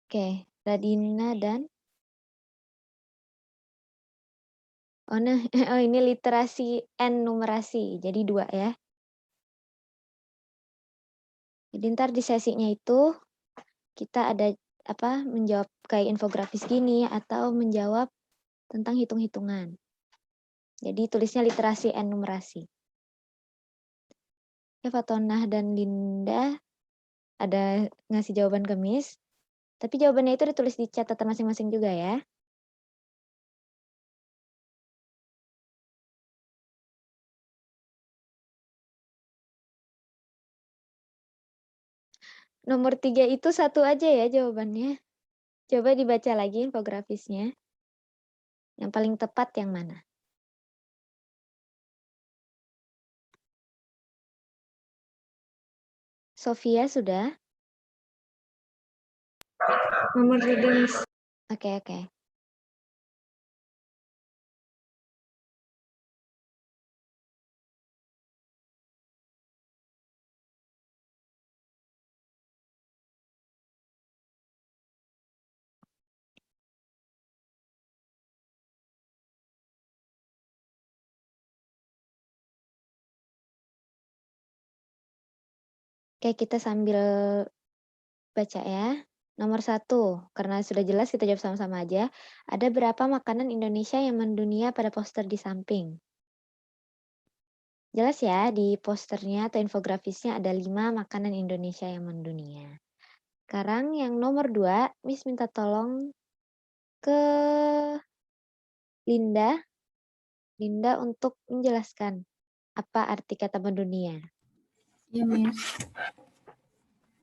Oke, Radina dan oh nah, oh ini literasi N numerasi, jadi 2 ya. Jadi ntar di sesinya itu kita ada menjawab kayak infografis gini atau menjawab tentang hitung-hitungan. Jadi tulisnya literasi N numerasi. Ya, Fatonah dan Linda ada ngasih jawaban ke Miss. Tapi jawabannya itu ditulis di catatan masing-masing juga ya. Nomor 3 itu satu aja ya jawabannya. Coba dibaca lagi infografisnya. Yang paling tepat yang mana? Sofia sudah? Nomor 3, Miss. Oke. Oke, kita sambil baca ya. Nomor 1, karena sudah jelas kita jawab sama-sama aja. Ada berapa makanan Indonesia yang mendunia pada poster di samping? Jelas ya, di posternya atau infografisnya ada 5 makanan Indonesia yang mendunia. Sekarang yang nomor 2, Miss minta tolong ke Linda. Linda untuk menjelaskan apa arti kata mendunia. Ya, Miss.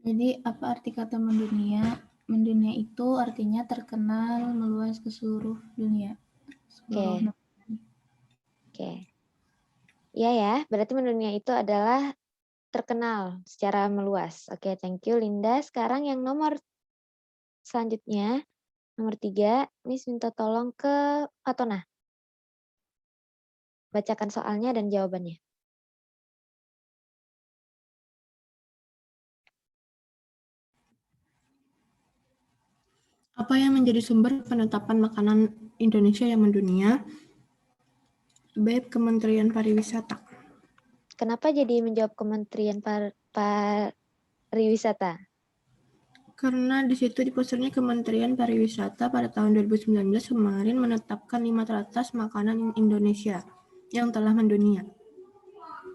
Jadi, apa arti kata mendunia? Mendunia itu artinya terkenal, meluas ke seluruh dunia. Oke. Iya ya, berarti mendunia itu adalah terkenal secara meluas. Oke, thank you Linda. Sekarang yang nomor selanjutnya, nomor 3, Miss minta tolong ke Fatona. Bacakan soalnya dan jawabannya. Apa yang menjadi sumber penetapan makanan Indonesia yang mendunia? B. Kementerian Pariwisata. Kenapa jadi menjawab Kementerian Pariwisata? Karena di situ di posternya Kementerian Pariwisata pada tahun 2019 kemarin menetapkan 5 teratas makanan Indonesia yang telah mendunia.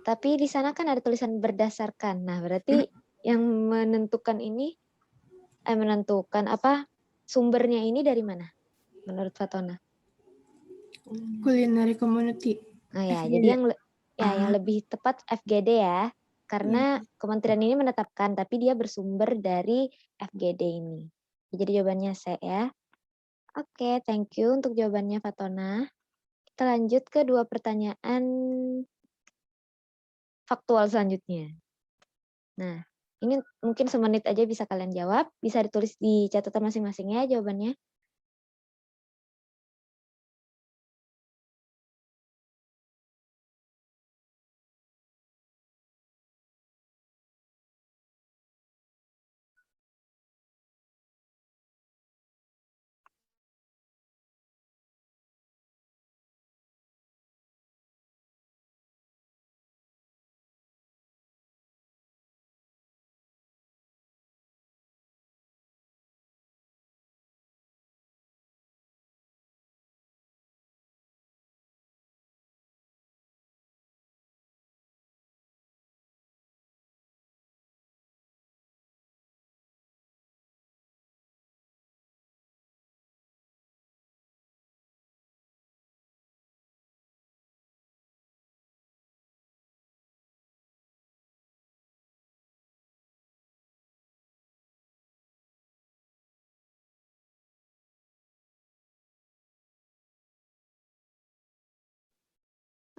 Tapi di sana kan ada tulisan berdasarkan. Nah, berarti yang menentukan ini sumbernya ini dari mana? Menurut Fatona? Culinary Community. Nah ya, FGD. jadi yang lebih tepat FGD ya. Karena kementerian ini menetapkan, tapi dia bersumber dari FGD ini. Jadi jawabannya C ya. Oke, thank you untuk jawabannya Fatona. Kita lanjut ke 2 pertanyaan faktual selanjutnya. Nah, ini mungkin semenit aja bisa kalian jawab. Bisa ditulis di catatan masing-masing ya jawabannya.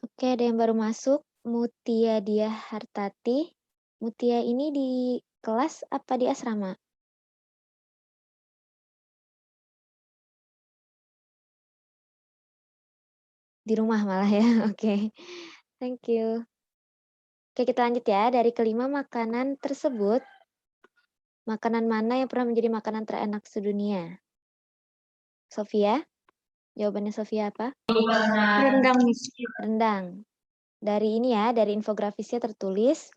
Oke, ada yang baru masuk. Mutia Dia Hartati. Mutia ini di kelas apa di asrama? Di rumah malah ya. Oke. Thank you. Oke, kita lanjut ya. Dari kelima makanan tersebut, Makanan mana yang pernah menjadi makanan terenak sedunia? Sofia? Jawabannya Sofia apa? Rendang, Miss. Rendang. Dari ini ya, dari infografisnya tertulis,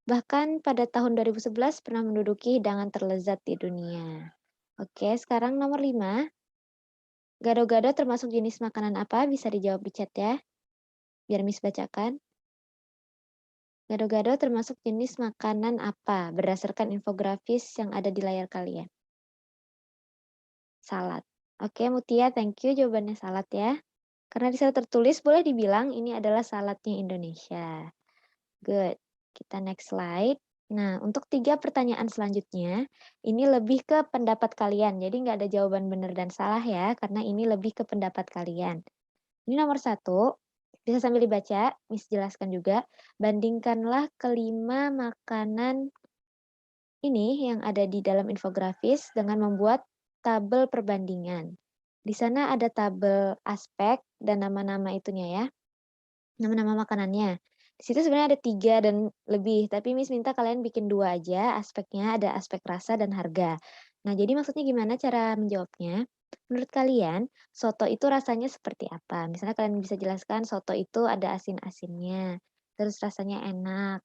bahkan pada tahun 2011 pernah menduduki hidangan terlezat di dunia. Oke, sekarang nomor 5. Gado-gado termasuk jenis makanan apa? Bisa dijawab di chat ya, biar Miss bacakan. Gado-gado termasuk jenis makanan apa? Berdasarkan infografis yang ada di layar kalian. Salad. Oke, Mutia, thank you jawabannya salad ya. Karena di sana tertulis, boleh dibilang ini adalah saladnya Indonesia. Good. Kita next slide. Nah, untuk 3 pertanyaan selanjutnya, ini lebih ke pendapat kalian. Jadi nggak ada jawaban benar dan salah ya, karena ini lebih ke pendapat kalian. Ini nomor 1, bisa sambil dibaca, Miss jelaskan juga. Bandingkanlah kelima makanan ini yang ada di dalam infografis dengan membuat tabel perbandingan. Di sana ada tabel aspek dan nama-nama itunya ya, nama-nama makanannya. Di situ sebenarnya ada 3 dan lebih, tapi Miss minta kalian bikin 2 aja, aspeknya ada aspek rasa dan harga. Nah, jadi maksudnya gimana cara menjawabnya? Menurut kalian, soto itu rasanya seperti apa? Misalnya kalian bisa jelaskan soto itu ada asin-asinnya, terus rasanya enak,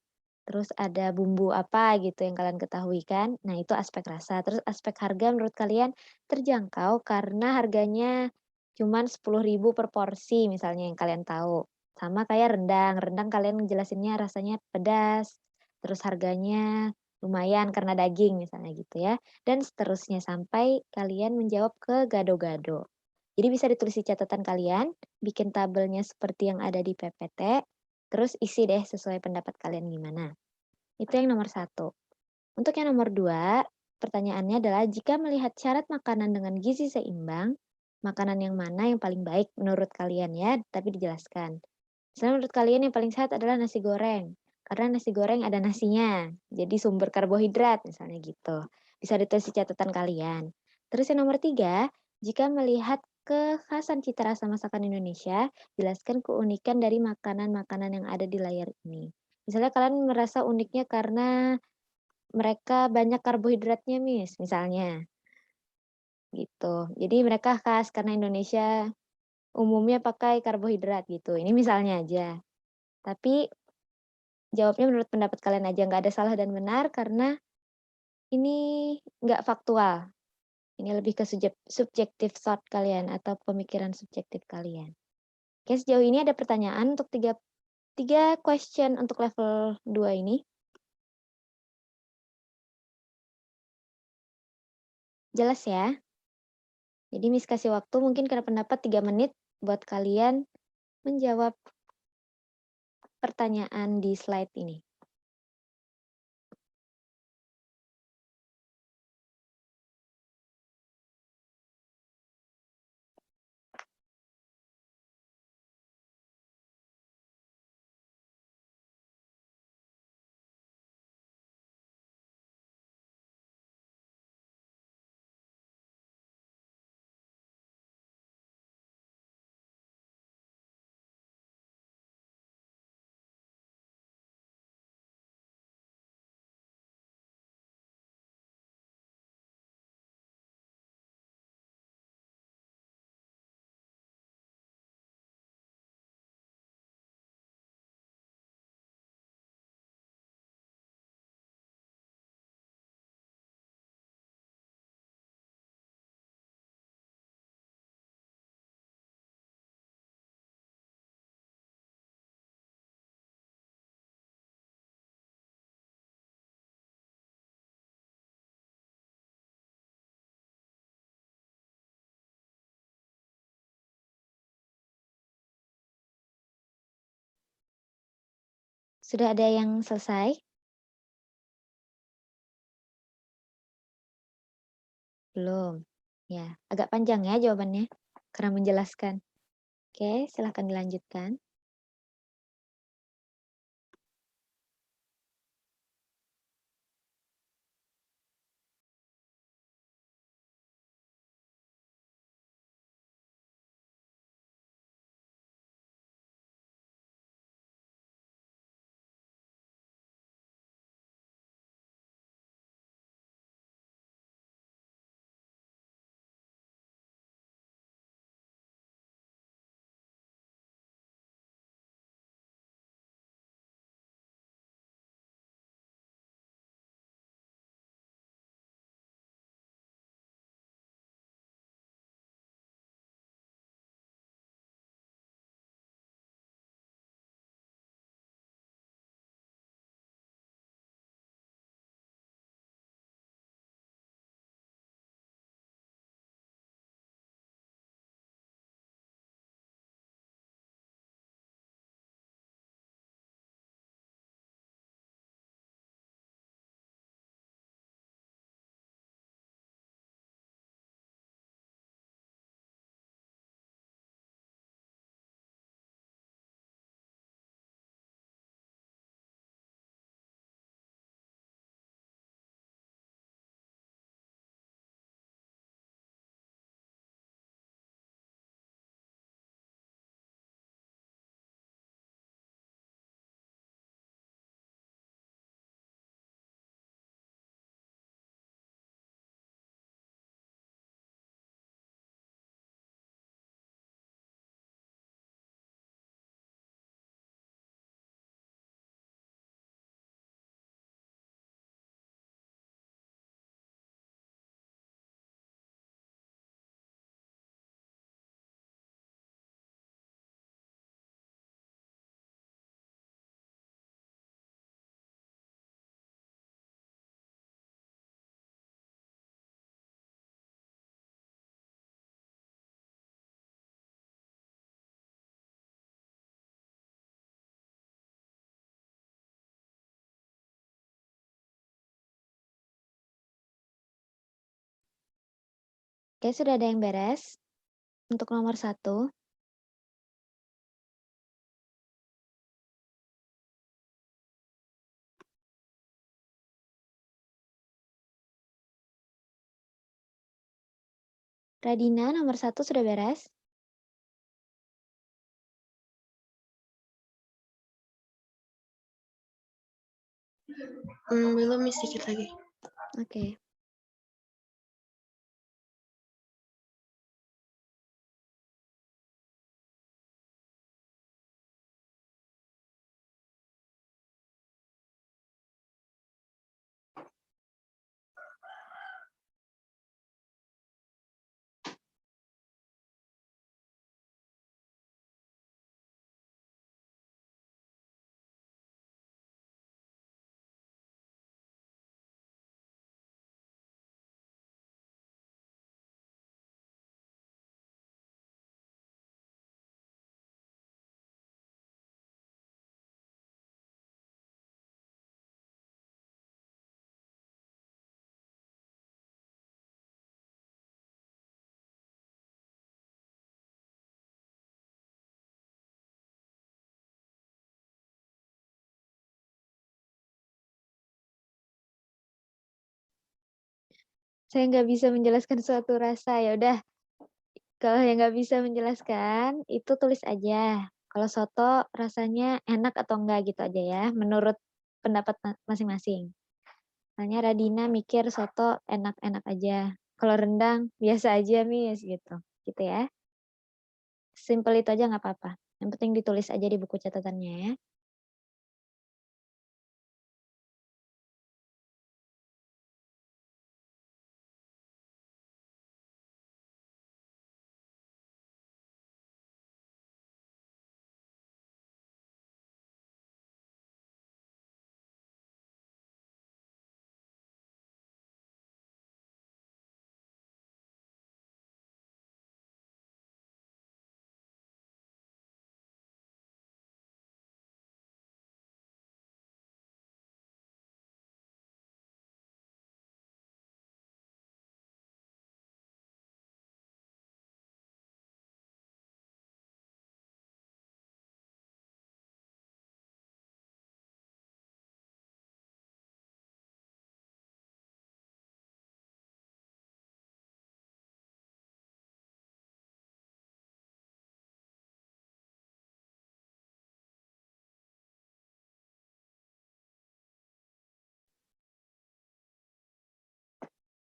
terus ada bumbu apa gitu yang kalian ketahui kan. Nah, itu aspek rasa. Terus aspek harga menurut kalian terjangkau karena harganya cuman 10.000 per porsi misalnya yang kalian tahu. Sama kayak rendang, rendang kalian ngejelasinnya rasanya pedas, terus harganya lumayan karena daging misalnya gitu ya, dan seterusnya sampai kalian menjawab ke gado-gado. Jadi bisa ditulis di catatan kalian, bikin tabelnya seperti yang ada di PPT, terus isi deh sesuai pendapat kalian gimana. Itu yang nomor 1. Untuk yang nomor 2, pertanyaannya adalah jika melihat syarat makanan dengan gizi seimbang, makanan yang mana yang paling baik menurut kalian ya, tapi dijelaskan. Misalnya menurut kalian yang paling sehat adalah nasi goreng. Karena nasi goreng ada nasinya, jadi sumber karbohidrat misalnya gitu. Bisa ditulis di catatan kalian. Terus yang nomor 3, jika melihat kekhasan cita rasa masakan Indonesia, jelaskan keunikan dari makanan-makanan yang ada di layar ini. Misalnya kalian merasa uniknya karena mereka banyak karbohidratnya, Miss, misalnya gitu. Jadi mereka khas karena Indonesia umumnya pakai karbohidrat gitu. Ini misalnya aja. Tapi jawabnya menurut pendapat kalian aja, nggak ada salah dan benar karena ini nggak faktual. Ini lebih ke subjektif thought kalian atau pemikiran subjektif kalian. Oke, sejauh ini ada pertanyaan untuk tiga question untuk level 2 ini. Jelas ya? Jadi Miss kasih waktu mungkin kena pendapat 3 menit buat kalian menjawab pertanyaan di slide ini. Sudah ada yang selesai? Belum. Ya, agak panjang ya jawabannya karena menjelaskan. Oke, silahkan dilanjutkan. Oke, sudah ada yang beres untuk nomor 1? Radina, nomor 1 sudah beres? Belum, Miss, sedikit lagi. Oke. Saya nggak bisa menjelaskan suatu rasa, ya udah. Kalau yang nggak bisa menjelaskan, itu tulis aja. Kalau soto rasanya enak atau enggak gitu aja ya, menurut pendapat masing-masing. Misalnya Radina mikir soto enak-enak aja. Kalau rendang biasa aja, Miss, gitu. Gitu ya. Simpel itu aja nggak apa-apa. Yang penting ditulis aja di buku catatannya ya.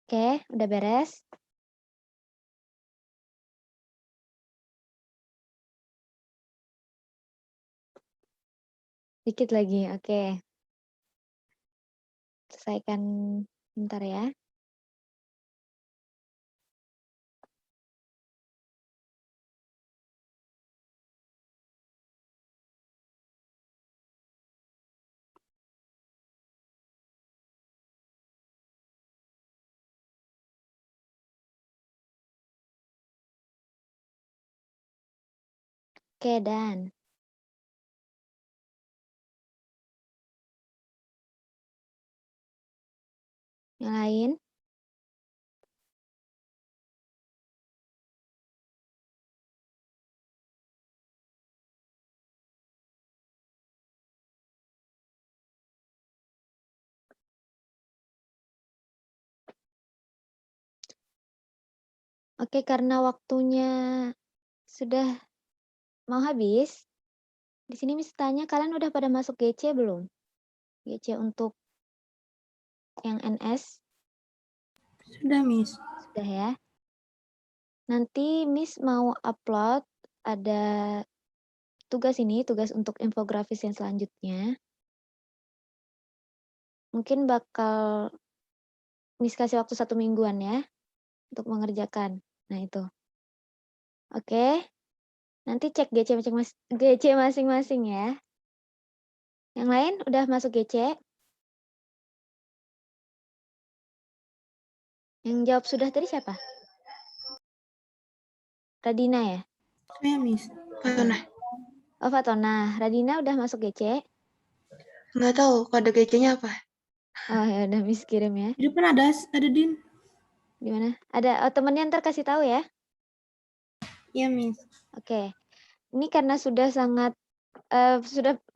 Oke, udah beres? Dikit lagi, oke. Selesaikan bentar ya. Oke, dan. Yang lain? Oke, karena waktunya sudah mau habis, di sini Miss tanya kalian udah pada masuk GC belum? GC untuk yang NS? Sudah, Miss. Sudah ya. Nanti Miss mau upload ada tugas ini, tugas untuk infografis yang selanjutnya. Mungkin bakal Miss kasih waktu 1 mingguan ya untuk mengerjakan. Nah itu. Oke. Nanti cek GC masing-masing ya. Yang lain udah masuk GC? Yang jawab sudah tadi siapa? Radina ya? Saya, Miss. Fatona. Oh, Fatona. Radina udah masuk GC? Nggak tahu kode GC-nya apa. Oh ya udah Miss kirim ya. Di depan ada Din. Gimana? Ada temennya ntar kasih tahu ya. Iya, Miss. Oke. Ini karena sudah sangat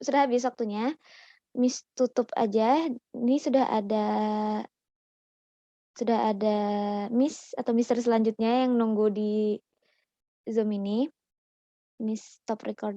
sudah habis waktunya. Miss tutup aja. Ini sudah ada Miss atau Mister selanjutnya yang nunggu di Zoom ini. Miss stop record.